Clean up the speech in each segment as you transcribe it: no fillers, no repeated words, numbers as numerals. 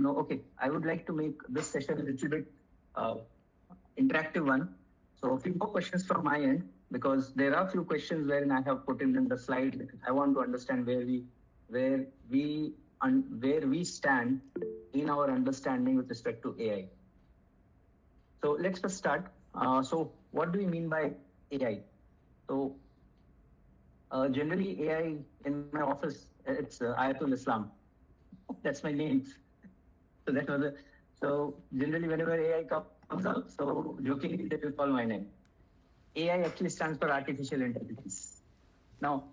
No, okay. I would like to make this session a little bit uh, interactive one. So a few more questions from my end because there are a few questions wherein I have put in the slide. I want to understand where we where we stand in our understanding with respect to AI. So let's first start. So what do we mean by AI? So generally AI in my office it's Ayatul Islam. That's my name. So that was a, so generally whenever AI comes up, so jokingly they will call my name. AI actually stands for artificial intelligence. Now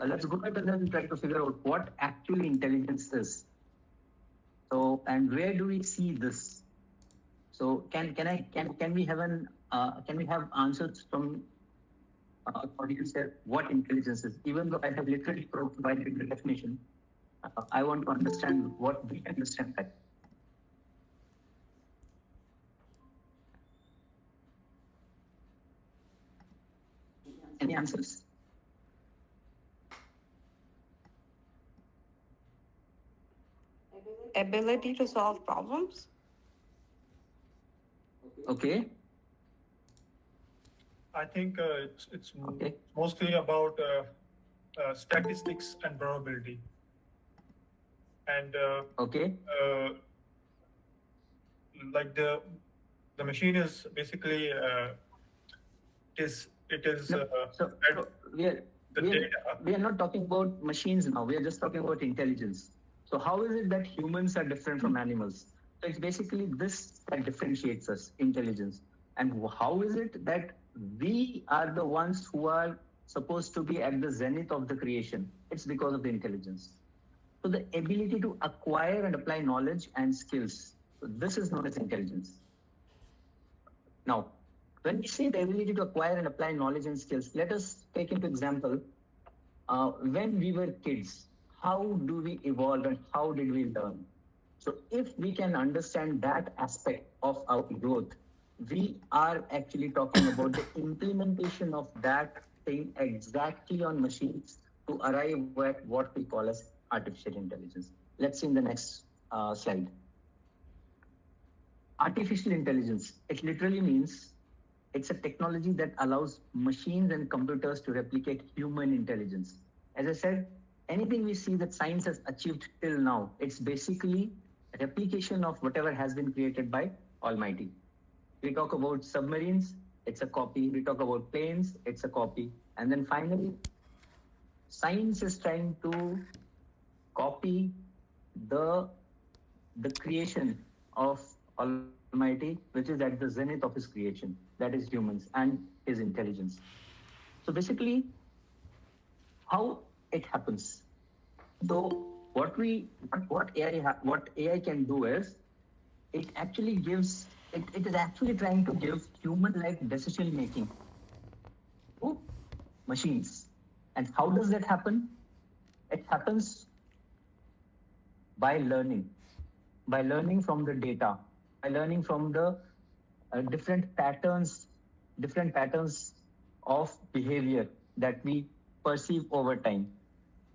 let's go back and then try to figure out what actually intelligence is. So and where do we see this? So can we have can we have answers from audience here what intelligence is? Even though I have literally provided the definition, I want to understand what we understand that. Any answers? Ability to solve problems. Okay. I think it's Okay. mostly about statistics and probability. And Okay. like the machine is basically it is No, so we are the we are data. we are not talking about machines now. We are just talking about intelligence. So how is it that humans are different from animals? So it's basically this that differentiates us, intelligence. And how is it that we are the ones who are supposed to be at the zenith of the creation? It's because of the intelligence. So the ability to acquire and apply knowledge and skills. So this is known as intelligence. Now, when we say the ability to acquire and apply knowledge and skills, let us take into example when we were kids, how do we evolve and how did we learn? So if we can understand that aspect of our growth, we are actually talking about the implementation of that thing exactly on machines to arrive at what we call as artificial intelligence. Let's see in the next slide. Artificial intelligence, it literally means it's a technology that allows machines and computers to replicate human intelligence. As I said, anything we see that science has achieved till now, it's basically a replication of whatever has been created by Almighty. We talk about submarines, it's a copy. We talk about planes, it's a copy. And then finally, science is trying to copy the the creation of Almighty, which is at the zenith of his creation, that is humans and his intelligence. So basically, how it happens. So what AI can do is it actually gives it is actually trying to give human-like decision making to machines. And how does that happen? It happens by learning from the data, by learning from the different patterns of behavior that we perceive over time,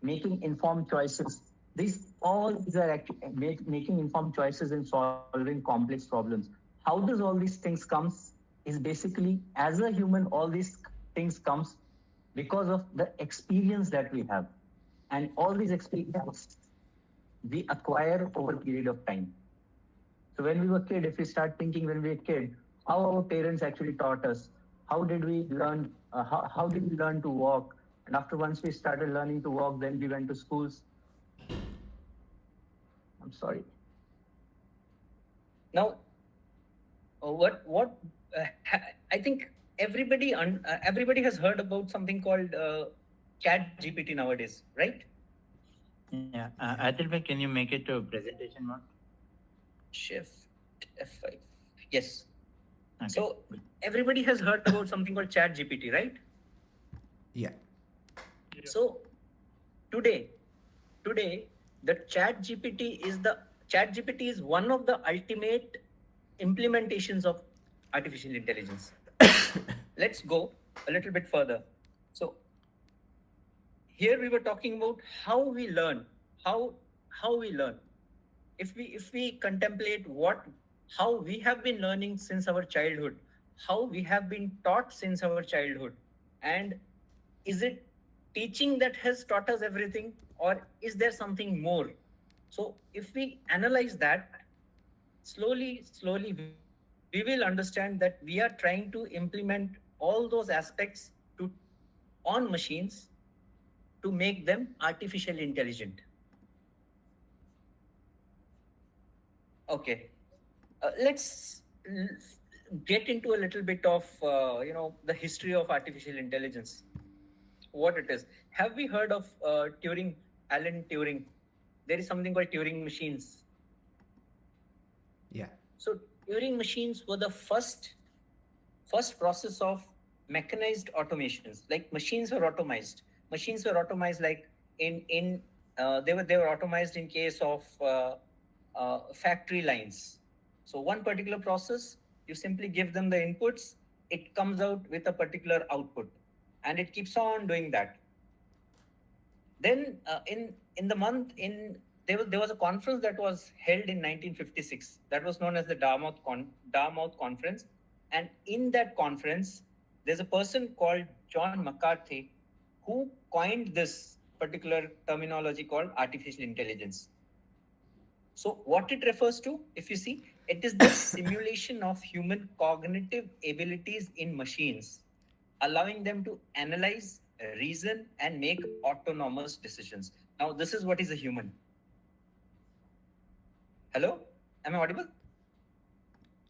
making informed choices. These are actually making informed choices in solving complex problems. How does all these things comes? Is basically as a human, all these things comes because of the experience that we have, and all these experiences we acquire over a period of time. So when we were kid, if we start thinking when we were kid, how our parents actually taught us, how did we learn, how did we learn to walk? And after once we started learning to walk, then we went to schools. I'm sorry. Now, I think everybody has heard about something called Chat GPT nowadays, right? Yeah, Adil bhai, can you make it to presentation mode? Shift F5. Yes. Okay. So everybody has heard about something called Chat GPT, right? Yeah. So today, the Chat GPT is one of the ultimate implementations of artificial intelligence. Let's go a little bit further. So here we were talking about how we learn. if we contemplate how we have been learning since our childhood, how we have been taught since our childhood, and is it teaching that has taught us everything, or is there something more? So if we analyze that slowly, we will understand that we are trying to implement all those aspects to on machines to make them artificially intelligent. Okay, let's get into a little bit of the history of artificial intelligence. What it is? Have we heard of Turing? Alan Turing. There is something called Turing machines. Yeah. So Turing machines were the first process of mechanized automations. Like machines were automized. Machines were automized like in they were automized in case of factory lines. So one particular process, you simply give them the inputs, it comes out with a particular output, and it keeps on doing that. Then in the month in there was a conference that was held in 1956 that was known as the Dartmouth Conference, and in that conference there's a person called John McCarthy who coined this particular terminology called artificial intelligence. So what it refers to, if you see, it is the simulation of human cognitive abilities in machines, allowing them to analyze, reason, and make autonomous decisions. Now, this is what is a human. Hello? Am I audible?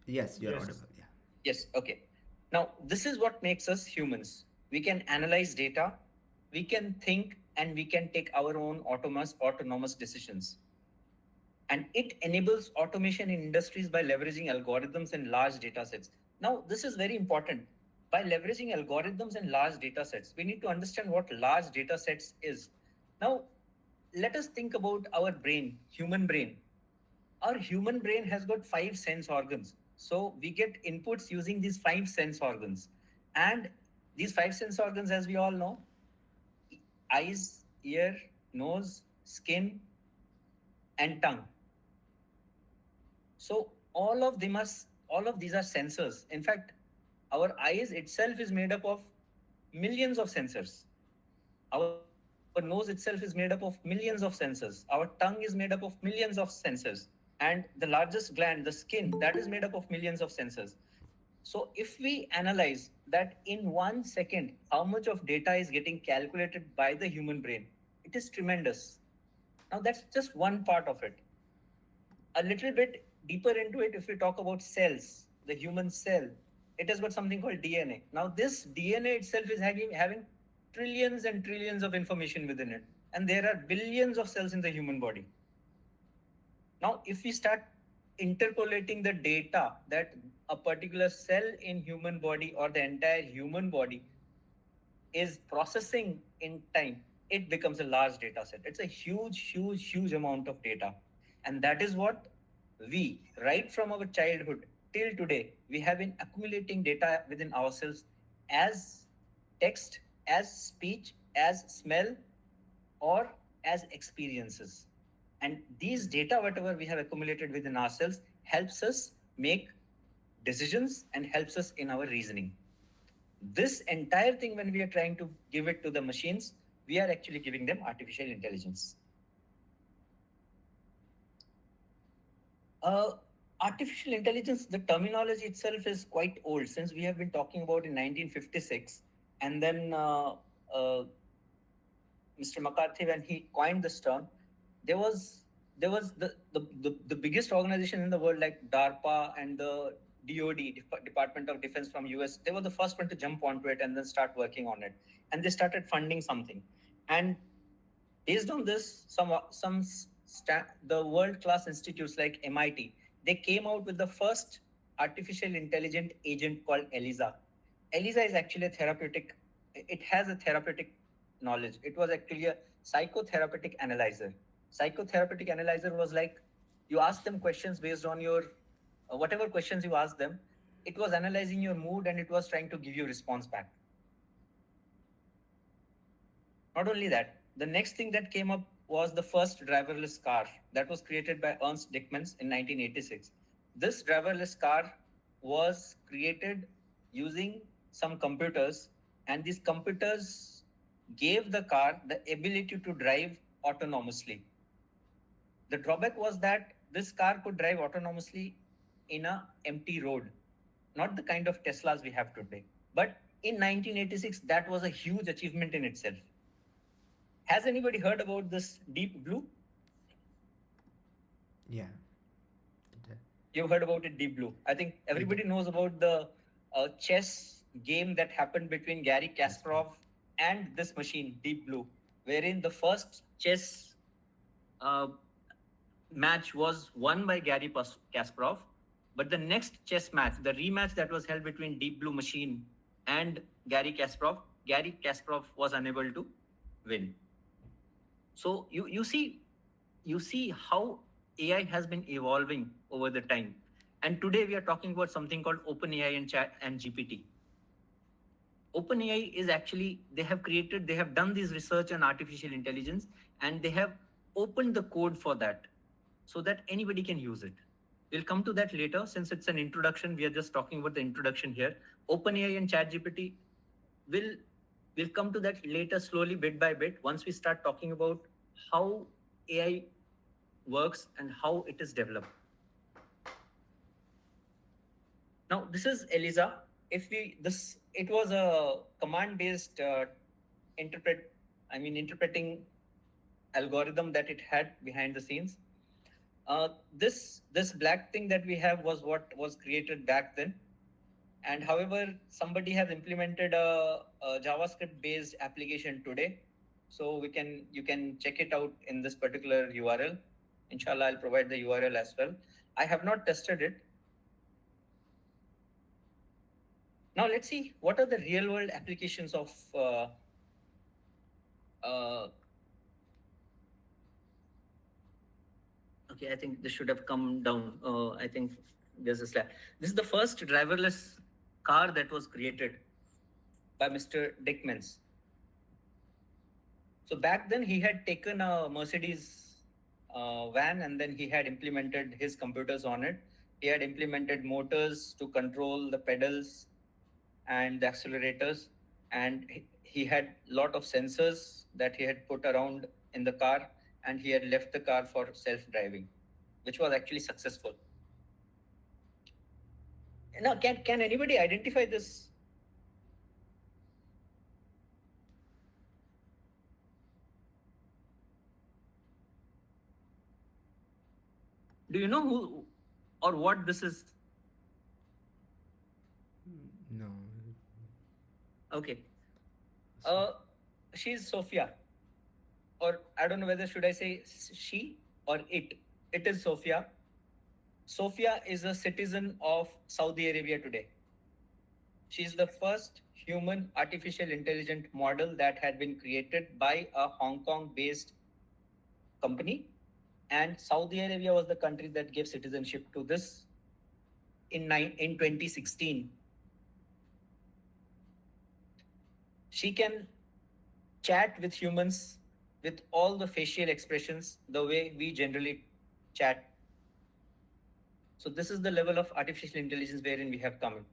Yes, you're Yes. audible. Yeah. Yes, okay. Now, this is what makes us humans. We can analyze data, we can think, and we can take our own autonomous decisions. And it enables automation in industries by leveraging algorithms and large data sets. Now, this is very important. By leveraging algorithms and large data sets, we need to understand what large data sets is. Now, let us think about our brain, human brain. Our human brain has got 5 sense organs. So we get inputs using these 5 sense organs. And these 5 sense organs, as we all know, eyes, ear, nose, skin, and tongue. So all of these are sensors. In fact, our eyes itself is made up of millions of sensors. Our nose itself is made up of millions of sensors. Our tongue is made up of millions of sensors. And the largest gland, the skin, that is made up of millions of sensors. So if we analyze that in 1 second, how much of data is getting calculated by the human brain, it is tremendous. Now that's just one part of it. A little bit deeper into it, if we talk about cells, the human cell, it has got something called DNA. Now, this DNA itself is having trillions and trillions of information within it. And there are billions of cells in the human body. Now, if we start interpolating the data that a particular cell in human body or the entire human body is processing in time, it becomes a large data set. It's a huge amount of data. And that is what we, right from our childhood till today, we have been accumulating data within ourselves as text, as speech, as smell, or as experiences. And these data, whatever we have accumulated within ourselves, helps us make decisions and helps us in our reasoning. This entire thing, when we are trying to give it to the machines, we are actually giving them artificial intelligence. Artificial intelligence, the terminology itself is quite old, since we have been talking about in 1956. And then Mr. McCarthy, when he coined this term, there was the biggest organization in the world, like DARPA and the DoD, Department of Defense from US. They were the first one to jump onto it and then start working on it. And they started funding something. And based on this, the world-class institutes like MIT, they came out with the first artificial intelligent agent called ELIZA. ELIZA is actually a therapeutic. It has a therapeutic knowledge. It was actually a psychotherapeutic analyzer. Psychotherapeutic analyzer was like, you ask them questions based on your whatever questions you ask them. It was analyzing your mood and it was trying to give you a response back. Not only that, the next thing that came up was the first driverless car that was created by Ernst Dickmans in 1986. This driverless car was created using some computers, and these computers gave the car the ability to drive autonomously. The drawback was that this car could drive autonomously in a empty road, not the kind of Teslas we have today. But in 1986, that was a huge achievement in itself. Has anybody heard about this Deep Blue? Yeah. You've heard about it, Deep Blue. I think everybody knows about the chess game that happened between Gary Kasparov and this machine, Deep Blue, wherein the first chess uh, match was won by Gary Kasparov, but the next chess match, the rematch that was held between Deep Blue machine and Gary Kasparov was unable to win. So you see how AI has been evolving over the time. And today we are talking about something called OpenAI and Chat and GPT. OpenAI is actually, they have done this research on artificial intelligence, and they have opened the code for that so that anybody can use it. We'll come to that later. Since it's an introduction, we are just talking about the introduction here. OpenAI and ChatGPT will come to that later, slowly, bit by bit, once we start talking about how AI works and how it is developed. Now, this is ELIZA. It was a command-based interpreting algorithm that it had behind the scenes. This black thing that we have was what was created back then. And however, somebody has implemented a JavaScript-based application today. So you can check it out in this particular URL. Inshallah, I'll provide the URL as well. I have not tested it. Now let's see what are the real-world applications of okay, I think this should have come down. I think there's a slide. This is the first driverless car that was created by Mr. Dickmans. So back then he had taken a Mercedes van, and then he had implemented his computers on it. He had implemented motors to control the pedals and the accelerators, and he had a lot of sensors that he had put around in the car, and he had left the car for self-driving, which was actually successful. Now, can anybody identify this? Do you know who or what this is? No. Okay. She's Sophia. Or I don't know whether should I say she or it. It is Sophia. Sophia is a citizen of Saudi Arabia today. She's the first human artificial intelligent model that had been created by a Hong Kong-based company. And Saudi Arabia was the country that gave citizenship to this in 2016. She can chat with humans with all the facial expressions the way we generally chat. So this is the level of artificial intelligence wherein we have come in.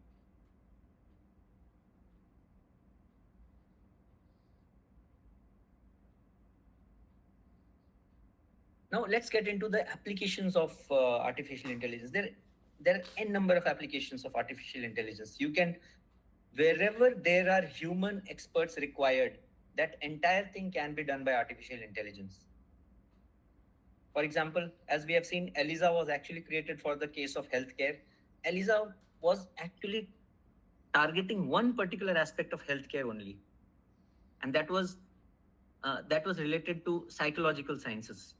Now let's get into the applications of artificial intelligence. There are n number of applications of artificial intelligence. You can, wherever there are human experts required, that entire thing can be done by artificial intelligence. For example, as we have seen, ELIZA was actually created for the case of healthcare. ELIZA was actually targeting one particular aspect of healthcare only, and that was related to psychological sciences.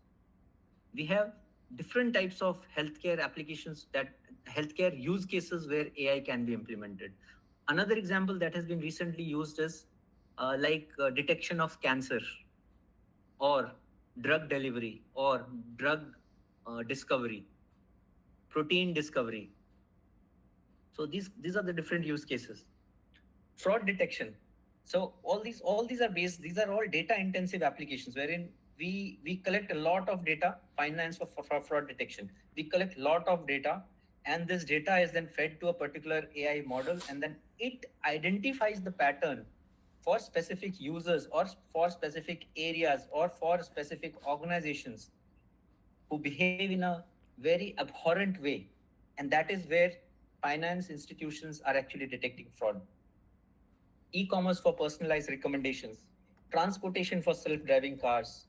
We have different types of healthcare applications, that healthcare use cases where AI can be implemented. Another example that has been recently used is detection of cancer, or drug delivery, or drug discovery, protein discovery. So these are the different use cases. Fraud detection. So all these are all data intensive applications wherein we collect a lot of data, finance for fraud detection. We collect a lot of data, and this data is then fed to a particular AI model, and then it identifies the pattern for specific users or for specific areas or for specific organizations who behave in a very abhorrent way. And that is where finance institutions are actually detecting fraud. E-commerce for personalized recommendations, transportation for self-driving cars.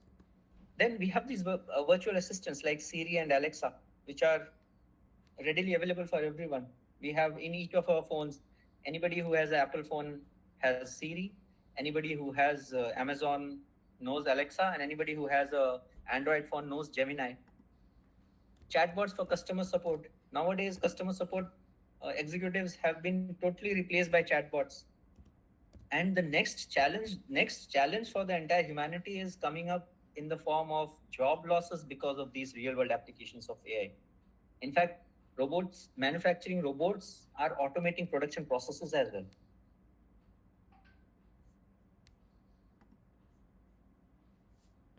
Then we have these virtual assistants like Siri and Alexa, which are readily available for everyone. We have in each of our phones, anybody who has an Apple phone has Siri, anybody who has Amazon knows Alexa, and anybody who has a Android phone knows Gemini. Chatbots for customer support. Nowadays, customer support executives have been totally replaced by chatbots. And the next challenge for the entire humanity is coming up in the form of job losses because of these real world applications of AI. In fact, manufacturing robots are automating production processes as well.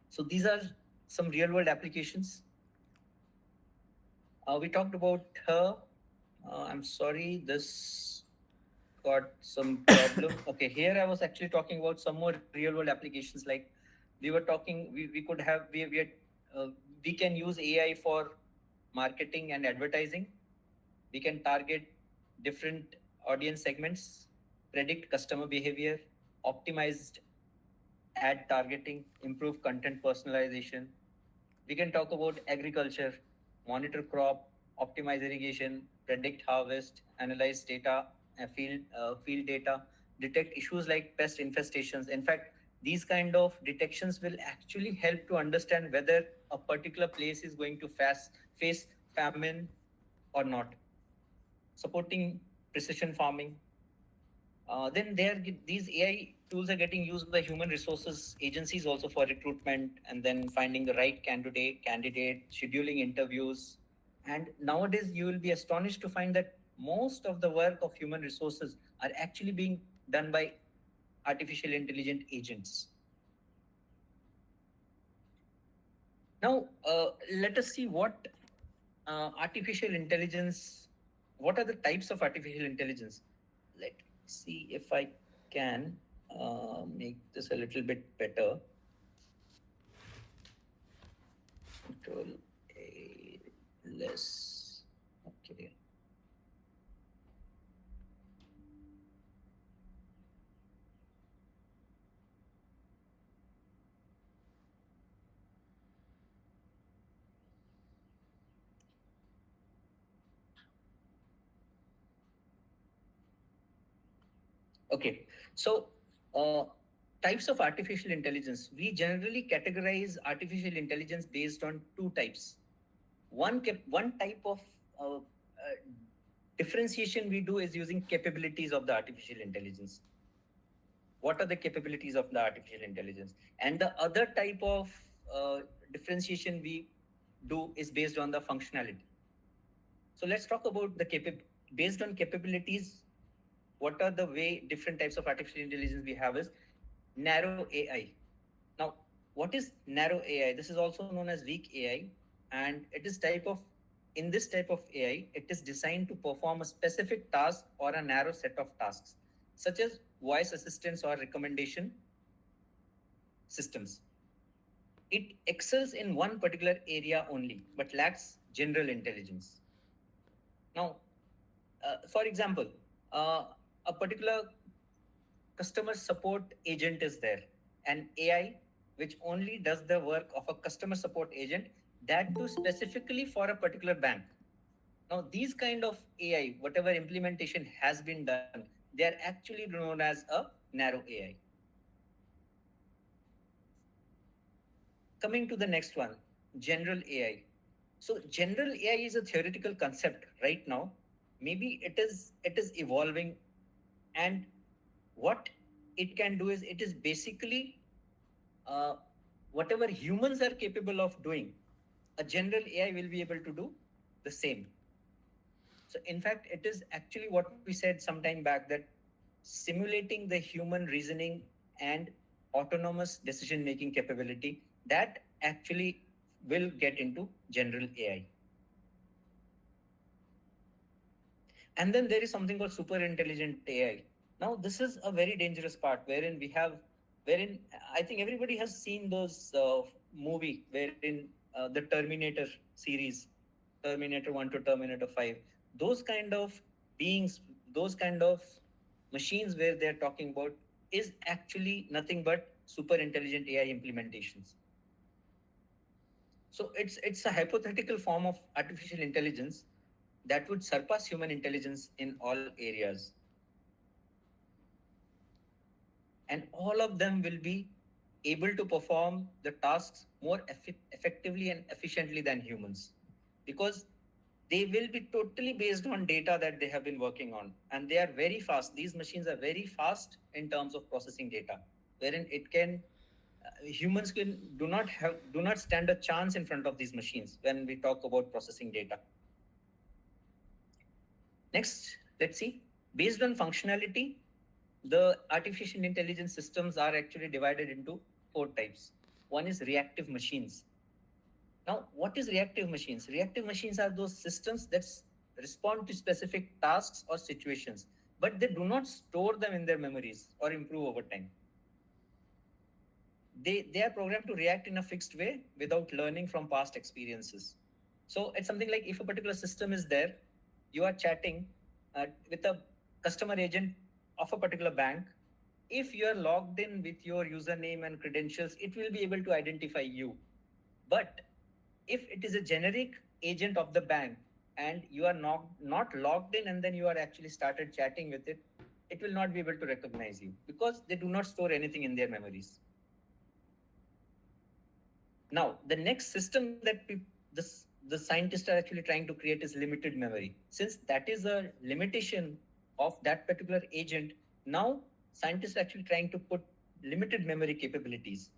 So these are some real world applications. We talked about her. I'm sorry, this got some problem. Okay, here I was actually talking about some more real world applications. Like we were talking, we could have we can use AI for marketing and advertising. We can target different audience segments, predict customer behavior, optimized ad targeting, improve content personalization. We can talk about agriculture, monitor crop, optimize irrigation, predict harvest, analyze data, field data, detect issues like pest infestations. In fact, these kind of detections will actually help to understand whether a particular place is going to face famine or not. Supporting precision farming. Then these AI tools are getting used by human resources agencies also for recruitment and then finding the right candidate, scheduling interviews. And nowadays, you will be astonished to find that most of the work of human resources are actually being done by artificial intelligent agents. Now, let us see artificial intelligence. What are the types of artificial intelligence? Let's see if I can make this a little bit better. Control A less. Okay. Okay, so uh, types of artificial intelligence. We generally categorize artificial intelligence based on two types. One type of differentiation we do is using capabilities of the artificial intelligence. What are the capabilities of the artificial intelligence? And the other type of differentiation we do is based on the functionality. So let's talk about based on capabilities. What are the way different types of artificial intelligence we have is narrow AI. Now, what is narrow AI? This is also known as weak AI, and in this type of AI, it is designed to perform a specific task or a narrow set of tasks, such as voice assistance or recommendation systems. It excels in one particular area only, but lacks general intelligence. Now, for example, uh, a particular customer support agent is there, an AI which only does the work of a customer support agent, that too specifically for a particular bank. Now, these kind of AI, whatever implementation has been done, they are actually known as a narrow AI. Coming to the next one, general AI. So general AI is a theoretical concept right now. Maybe it is evolving, and what it can do is it is basically uh, whatever humans are capable of doing, a general AI will be able to do the same. So in fact, it is actually what we said some time back, that simulating the human reasoning and autonomous decision making capability that actually will get into general AI. And then there is something called super intelligent AI. Now, this is a very dangerous part wherein I think everybody has seen those movie wherein the Terminator series, Terminator 1 to Terminator 5, those kind of beings, those kind of machines where they're talking about is actually nothing but super intelligent AI implementations. So it's a hypothetical form of artificial intelligence that would surpass human intelligence in all areas. And all of them will be able to perform the tasks more effectively and efficiently than humans, because they will be totally based on data that they have been working on, and they are very fast. These machines are very fast in terms of processing data, wherein it can humans can do not stand a chance in front of these machines when we talk about processing data. Next, let's see. Based on functionality, the artificial intelligence systems are actually divided into four types. One is reactive machines. Now, what is reactive machines? Reactive machines are those systems that respond to specific tasks or situations, but they do not store them in their memories or improve over time. They are programmed to react in a fixed way without learning from past experiences. So it's something like if a particular system is there, you are chatting with a customer agent of a particular bank. If you are logged in with your username and credentials, it will be able to identify you. But if it is a generic agent of the bank and you are not logged in and then you are actually started chatting with it, it will not be able to recognize you because they do not store anything in their memories. Now, the next system that the scientists are actually trying to create is limited memory. Since that is a limitation of that particular agent, now scientists are actually trying to put limited memory capabilities.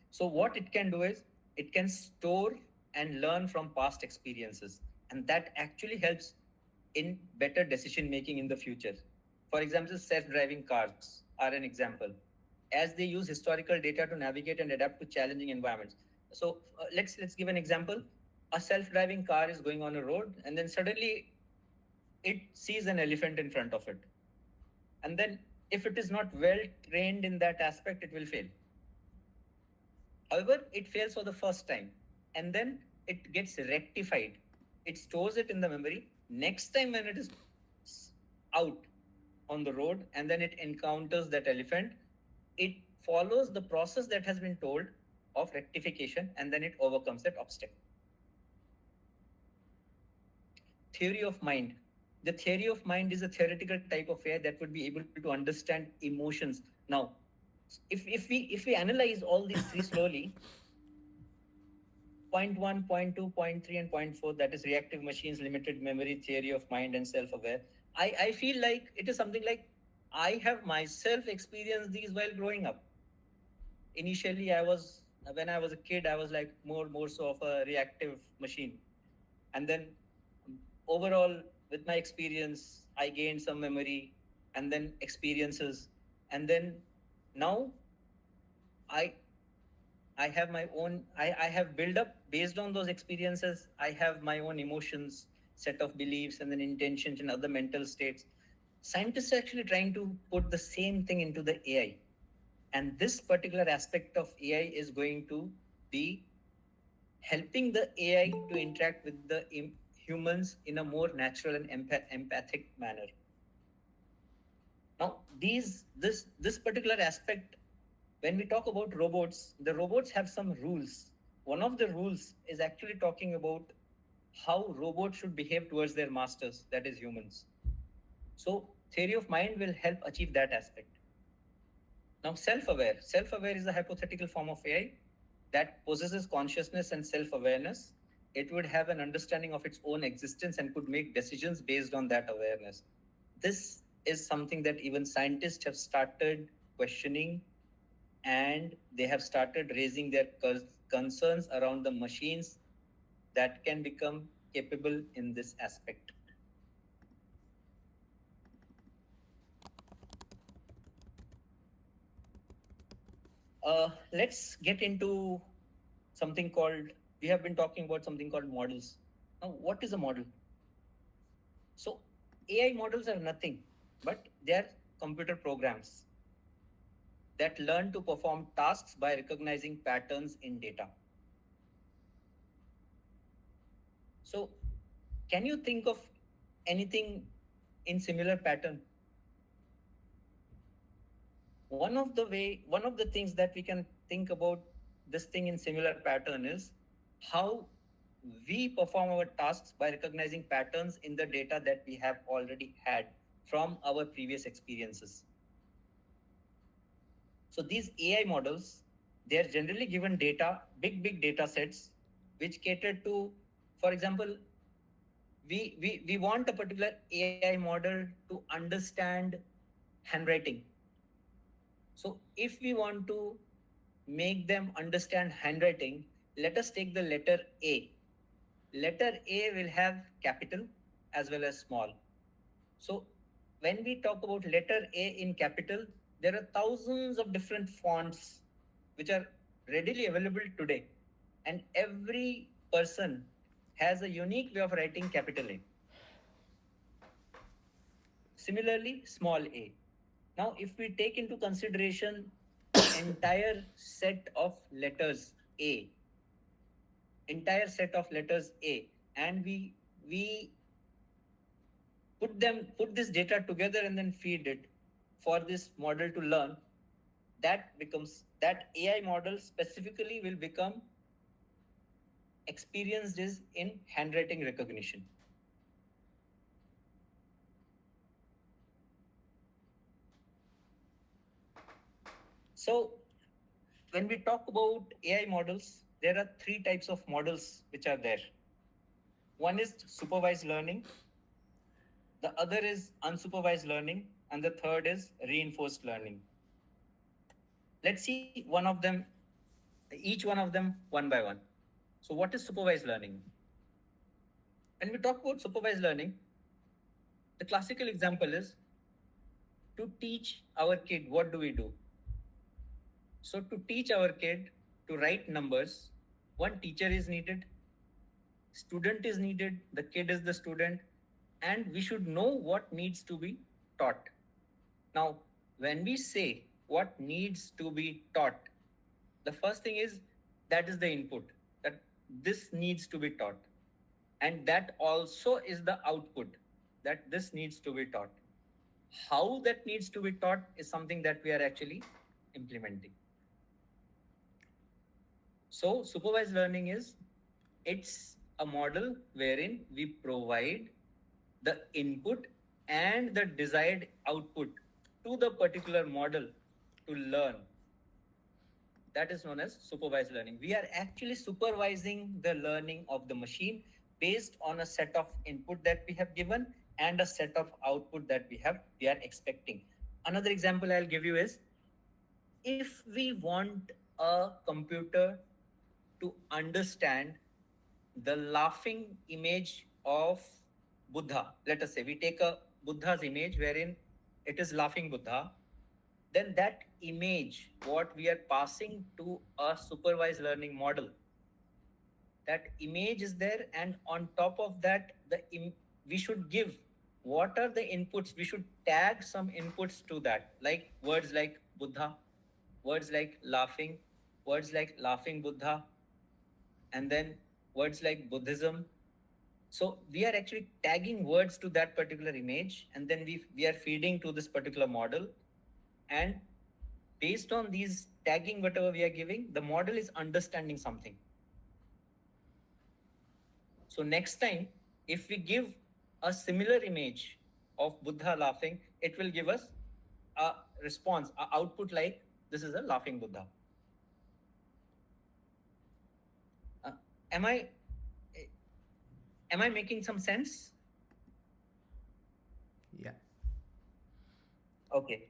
So what it can do is it can store and learn from past experiences, and that actually helps in better decision making in the future. For example, self-driving cars are an example, as they use historical data to navigate and adapt to challenging environments. So let's give an example. A self-driving car is going on a road, and then suddenly it sees an elephant in front of it, and then if it is not well trained in that aspect, it will fail. However, it fails for the first time, and then it gets rectified. It stores it in the memory. Next time when it is out on the road and then it encounters that elephant, it follows the process that has been told of rectification, and then it overcomes that obstacle. Theory of mind. The theory of mind is a theoretical type of AI that would be able to understand emotions. Now, if we analyze all these three slowly, point one, point two, point three, and point four, that is reactive machines, limited memory, theory of mind, and self-aware. I feel like it is something like I have myself experienced these while growing up. Initially, when I was a kid, I was like more so of a reactive machine. And then overall, with my experience, I gained some memory and then experiences. And then now I I have my own, I have built up based on those experiences. I have my own emotions, set of beliefs, and then intentions and other mental states. Scientists are actually trying to put the same thing into the AI. And this particular aspect of AI is going to be helping the AI to interact with the humans in a more natural and empathic manner. Now, this particular aspect, when we talk about robots, the robots have some rules. One of the rules is actually talking about how robots should behave towards their masters, that is humans. So, theory of mind will help achieve that aspect. Now, self-aware. Self-aware is a hypothetical form of AI that possesses consciousness and self-awareness. It would have an understanding of its own existence and could make decisions based on that awareness. This is something that even scientists have started questioning, and they have started raising their concerns around the machines that can become capable in this aspect. Let's get into something called, we have been talking about something called models. Now, what is a model? So, AI models are nothing but they are computer programs that learn to perform tasks by recognizing patterns in data. So, can you think of anything in similar pattern? One of the things that we can think about this thing in similar pattern is how we perform our tasks by recognizing patterns in the data that we have already had from our previous experiences. So these AI models, they are generally given data, big data sets, which cater to, for example, we want a particular AI model to understand handwriting. So if we want to make them understand handwriting, let us take the letter A. Letter A will have capital as well as small. So when we talk about letter A in capital, there are thousands of different fonts which are readily available today. And every person has a unique way of writing capital A. Similarly, small a. Now, if we take into consideration the entire set of letters A, entire set of letters A, and we put this data together and then feed it for this model to learn, that AI model specifically will become experienced is in handwriting recognition. So when we talk about AI models, there are three types of models which are there. One is supervised learning, the other is unsupervised learning, and the third is reinforced learning. Let's see each one of them one by one. So, what is supervised learning? When we talk about supervised learning, the classical example is to teach our kid, what do we do? So, to teach our kid to write numbers, one teacher is needed, student is needed, the kid is the student, and we should know what needs to be taught. Now, when we say what needs to be taught, the first thing is that is the input, that this needs to be taught. And that also is the output, that this needs to be taught. How that needs to be taught is something that we are actually implementing. So, supervised learning it's a model wherein we provide the input and the desired output to the particular model to learn. That is known as supervised learning. We are actually supervising the learning of the machine based on a set of input that we have given and a set of output that we are expecting. Another example I'll give you is, if we want a computer to understand the laughing image of Buddha, let us say we take a Buddha's image wherein it is laughing Buddha, then that image, what we are passing to a supervised learning model, that image is there, and on top of that, we should give what are the inputs. We should tag some inputs to that, like words like Buddha, words like laughing, words like laughing Buddha, and then words like Buddhism. So we are actually tagging words to that particular image, and then we are feeding to this particular model. And based on these tagging, whatever we are giving, the model is understanding something. So next time, if we give a similar image of Buddha laughing, it will give us a response, a output like this is a laughing Buddha. Uh, am I am I making some sense? Yeah. Okay.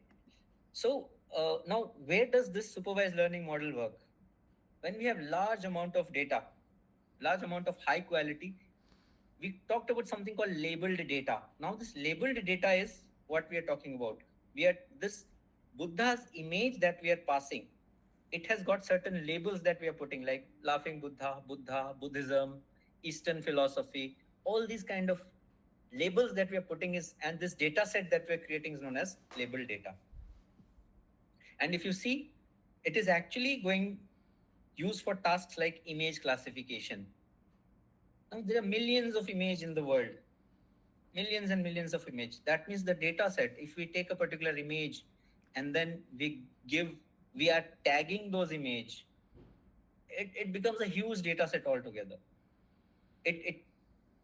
So now, where does this supervised learning model work? When we have large amount of data, large amount of high quality, we talked about something called labeled data. Now, this labeled data is what we are talking about. We are this Buddha's image that we are passing. it has got certain labels that we are putting, like laughing Buddha, Buddhism, Eastern philosophy, all these kind of labels that we are putting is, and this data set that we're creating is known as label data. And if you see, it is actually going used for tasks like image classification. Now there are millions of images in the world, millions and millions of images. That means the data set, if we take a particular image and then we are tagging those image, it becomes a huge data set altogether. It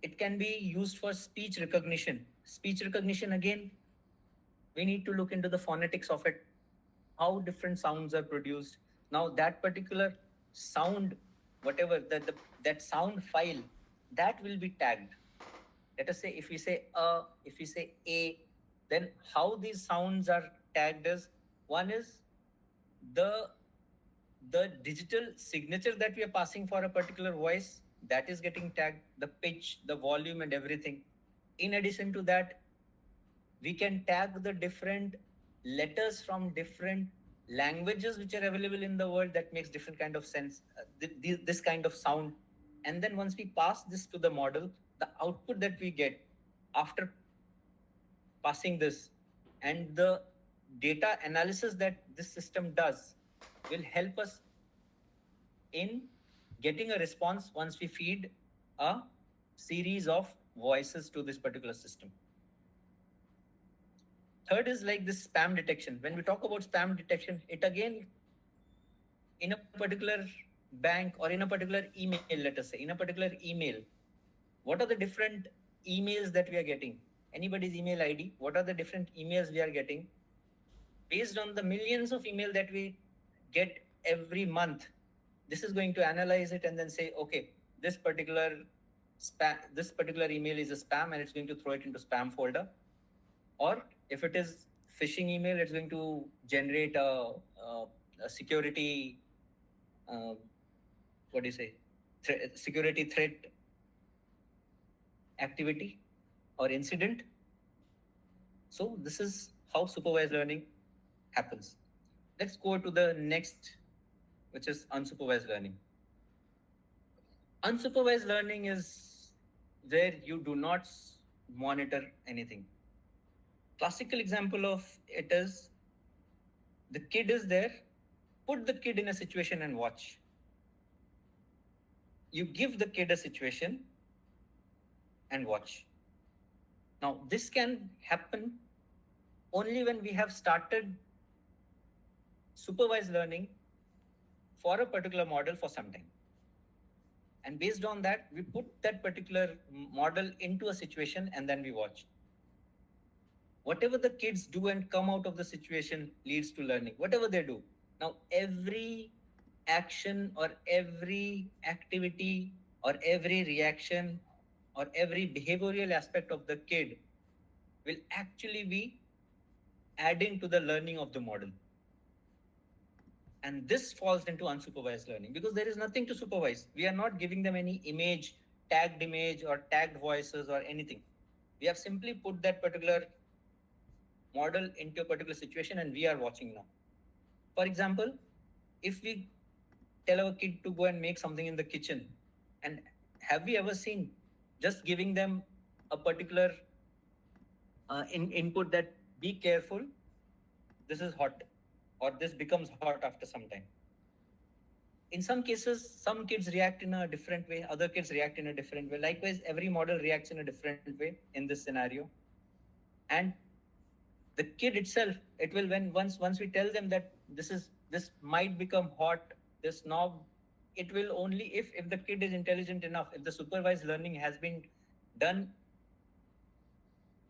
it can be used for speech recognition. Speech recognition, again, we need to look into the phonetics of it, how different sounds are produced. Now that particular sound, whatever that sound file, that will be tagged. Let us say if we say if we say a, then how these sounds are tagged is, one is the the digital signature that we are passing for a particular voice, that is getting tagged, the pitch, the volume, and everything. In addition to that, we can tag the different letters from different languages which are available in the world that makes different kind of sense, this kind of sound. And then once we pass this to the model, the output that we get after passing this and the data analysis that this system does will help us in getting a response once we feed a series of voices to this particular system. Third is like this spam detection. When we talk about spam detection, it again, in a particular bank or in a particular email, let us say, in a particular email, what are the different emails that we are getting? Anybody's email ID, what are the different emails we are getting? Based on the millions of email that we get every month, this is going to analyze it and then say, okay, this particular email is a spam and it's going to throw it into spam folder. Or if it is phishing email, it's going to generate a security, what do you say, security threat activity or incident. So this is how supervised learning happens. Let's go to the next, which is unsupervised learning. Unsupervised learning is where you do not monitor anything. Classical example of it is, the kid is there, put the kid in a situation and watch. You give the kid a situation and watch. Now this can happen only when we have started supervised learning for a particular model for some time. And based on that, we put that particular model into a situation and then we watch. Whatever the kids do and come out of the situation leads to learning, whatever they do. Now, every action or every activity or every reaction or every behavioral aspect of the kid will actually be adding to the learning of the model. And this falls into unsupervised learning because there is nothing to supervise. We are not giving them any tagged image or tagged voices or anything. We have simply put that particular model into a particular situation and we are watching now. For example, if we tell our kid to go and make something in the kitchen, and have we ever seen just giving them a particular input that be careful, this is hot, or this becomes hot after some time. In some cases, some kids react in a different way, other kids react in a different way. Likewise, every model reacts in a different way in this scenario. And the kid itself, it will, when once we tell them that this might become hot, this knob, it will only if the kid is intelligent enough, if the supervised learning has been done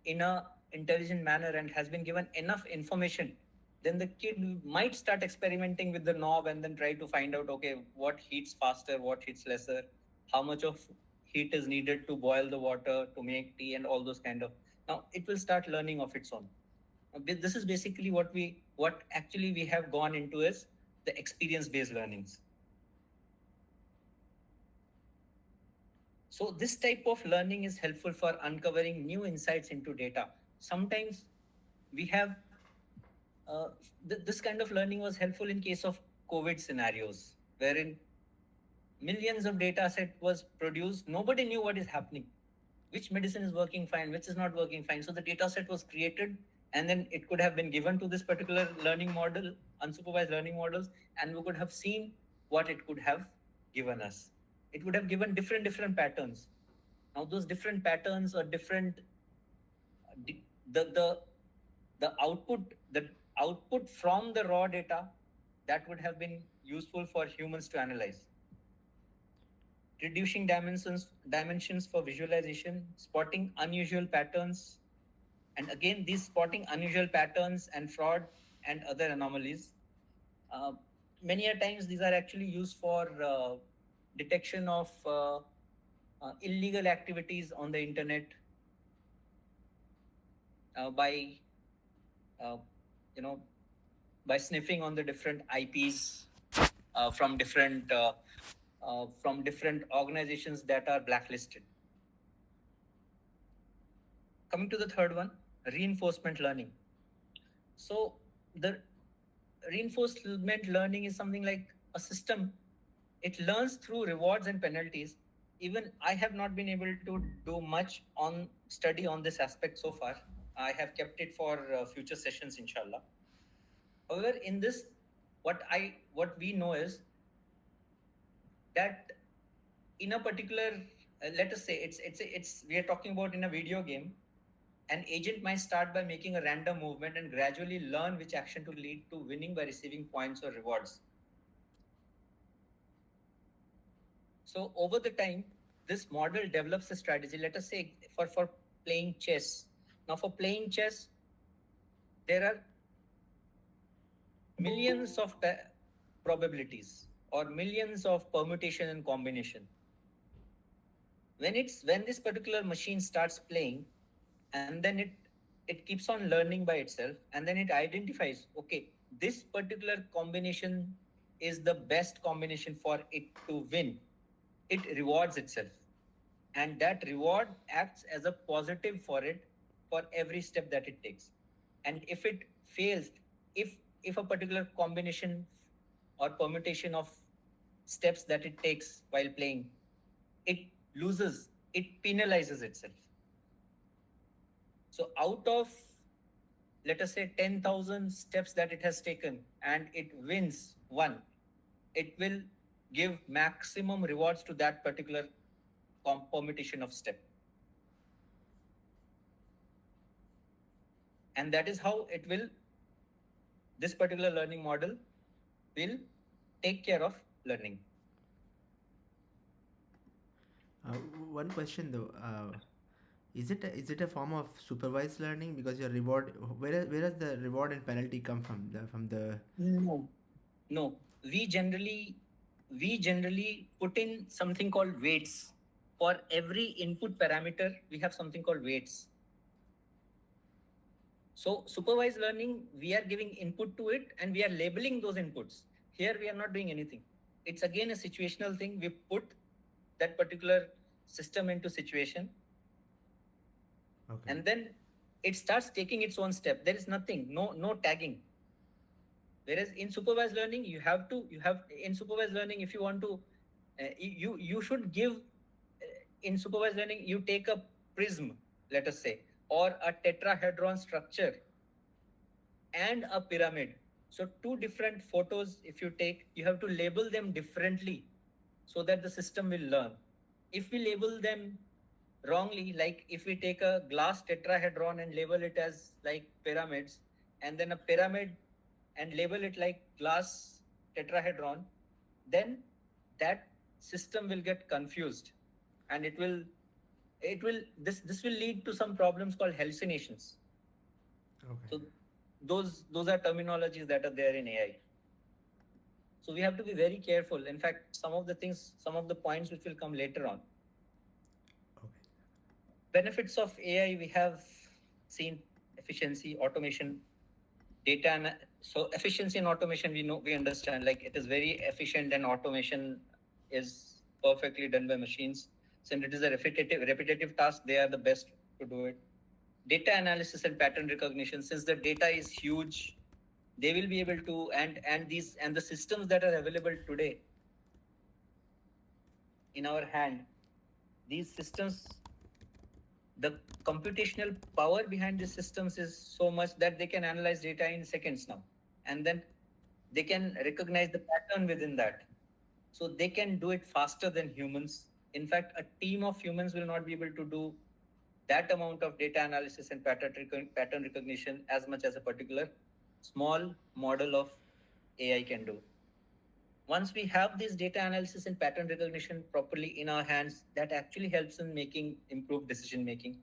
in a intelligent manner and has been given enough information, then the kid might start experimenting with the knob and then try to find out, okay, what heats faster, what heats lesser, how much of heat is needed to boil the water, to make tea, and all those kind of. Now it will start learning of its own. This is basically what actually we have gone into is the experience-based learnings. So this type of learning is helpful for uncovering new insights into data. Sometimes we have this kind of learning was helpful in case of COVID scenarios, wherein millions of data set was produced. Nobody knew what is happening, which medicine is working fine, which is not working fine. So the data set was created, and then it could have been given to this particular learning model, unsupervised learning models, and we could have seen what it could have given us. It would have given different patterns. Now those different patterns are different. The the the output from the raw data that would have been useful for humans to analyze, reducing dimensions for visualization, spotting unusual patterns, and again these spotting unusual patterns and fraud and other anomalies, uh, many a times these are actually used for detection of illegal activities on the internet, by uh, you know by sniffing on the different IPs from different organizations that are blacklisted. Coming to the third one, reinforcement learning. So the reinforcement learning is something like a system. It learns through rewards and penalties. Even I have not been able to do much on study on this aspect so far. I have kept it for future sessions, inshallah. However, in this, what we know is that in a particular, let us say it's we are talking about in a video game, an agent might start by making a random movement and gradually learn which action to lead to winning by receiving points or rewards. So over the time, this model develops a strategy. Let us say for playing chess. Now for playing chess, there are millions of probabilities or millions of permutation and combination. When this particular machine starts playing, and then it keeps on learning by itself, and then it identifies, okay, this particular combination is the best combination for it to win. It rewards itself, and that reward acts as a positive for it for every step that it takes. And if it fails, if a particular combination or permutation of steps that it takes while playing, it loses, it penalizes itself. So out of, let us say, 10,000 steps that it has taken and it wins one, it will give maximum rewards to that particular permutation of step. And that is how this particular learning model will take care of learning. One question though, is it a form of supervised learning, because your reward, where does the reward and penalty come from? No, we generally put in something called weights. For every input parameter, we have something called weights. So supervised learning, we are giving input to it and we are labeling those inputs. Here we are not doing anything. It's again a situational thing. We put that particular system into situation, Okay. and then it starts taking its own step. There is nothing, no tagging. Whereas in supervised learning, you have in supervised learning, if you want to, you should give, in supervised learning, you take a prism, let us say, or a tetrahedron structure and a pyramid. So two different photos, if you take, you have to label them differently so that the system will learn. If we label them wrongly, like if we take a glass tetrahedron and label it as like pyramids, and then a pyramid and label it like glass tetrahedron, then that system will get confused, and this will lead to some problems called hallucinations. Okay. So those are terminologies that are there in AI. So we have to be very careful. In fact, some of the points which will come later on. Okay. Benefits of AI, we have seen efficiency, automation, data. So efficiency and automation, we understand, like it is very efficient, and automation is perfectly done by machines. Since it is a repetitive task, they are the best to do it. Data analysis and pattern recognition, since the data is huge, they will be able to, and the systems that are available today in our hand, these systems, the computational power behind these systems is so much that they can analyze data in seconds now, and then they can recognize the pattern within that, so they can do it faster than humans. In fact, a team of humans will not be able to do that amount of data analysis and pattern recognition as much as a particular small model of AI can do. Once we have this data analysis and pattern recognition properly in our hands, that actually helps in making improved decision making.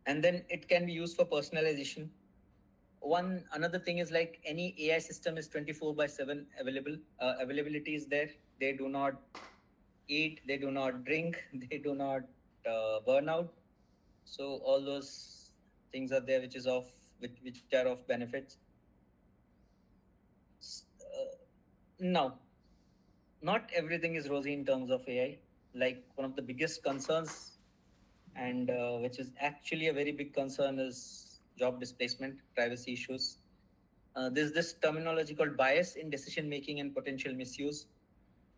And then it can be used for personalization. One another thing is, like, any AI system is 24 by 7 available. Availability is there. They do not eat, they do not drink, they do not burn out. So all those things are there, which are of benefits. Now, not everything is rosy in terms of AI. Like, one of the biggest concerns, and which is actually a very big concern, is job displacement, privacy issues. There's this terminology called bias in decision making and potential misuse.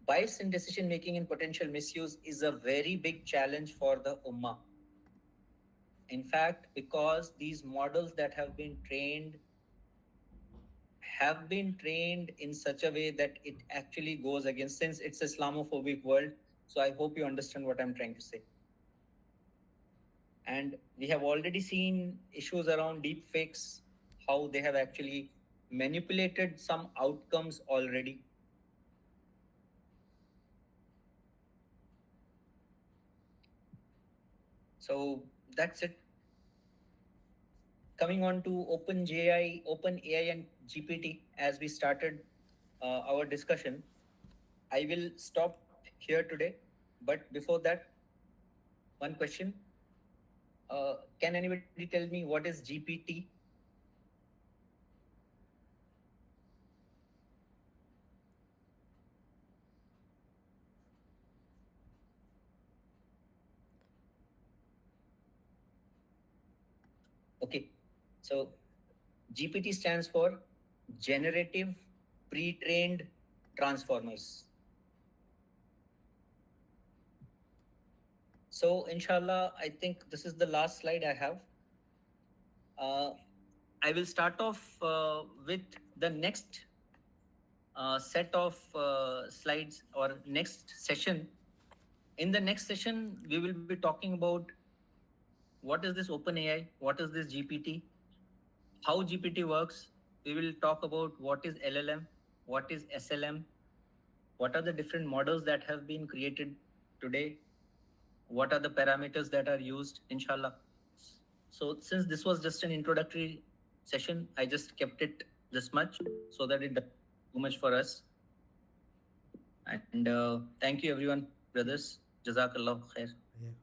Bias in decision making and potential misuse is a very big challenge for the Ummah. In fact, because these models that have been trained in such a way that it actually goes against, since it's an Islamophobic world. So I hope you understand what I'm trying to say. And we have already seen issues around deep fakes, how they have actually manipulated some outcomes already. So that's it. Coming on to OpenAI and GPT, as we started our discussion, I will stop here today. But before that, one question. Can anybody tell me what is GPT? Okay, so GPT stands for Generative Pre-trained Transformers. So, inshallah, I think this is the last slide I have. Uh, I will start off with the next set of slides, or next session. In the next session, we will be talking about what is this OpenAI, what is this GPT, how GPT works. We will talk about what is LLM, what is SLM, what are the different models that have been created today, what are the parameters that are used, inshallah. So since this was just an introductory session, I just kept it this much so that it doesn't too much for us. And thank you everyone, brothers. Jazakallah khair. Yeah.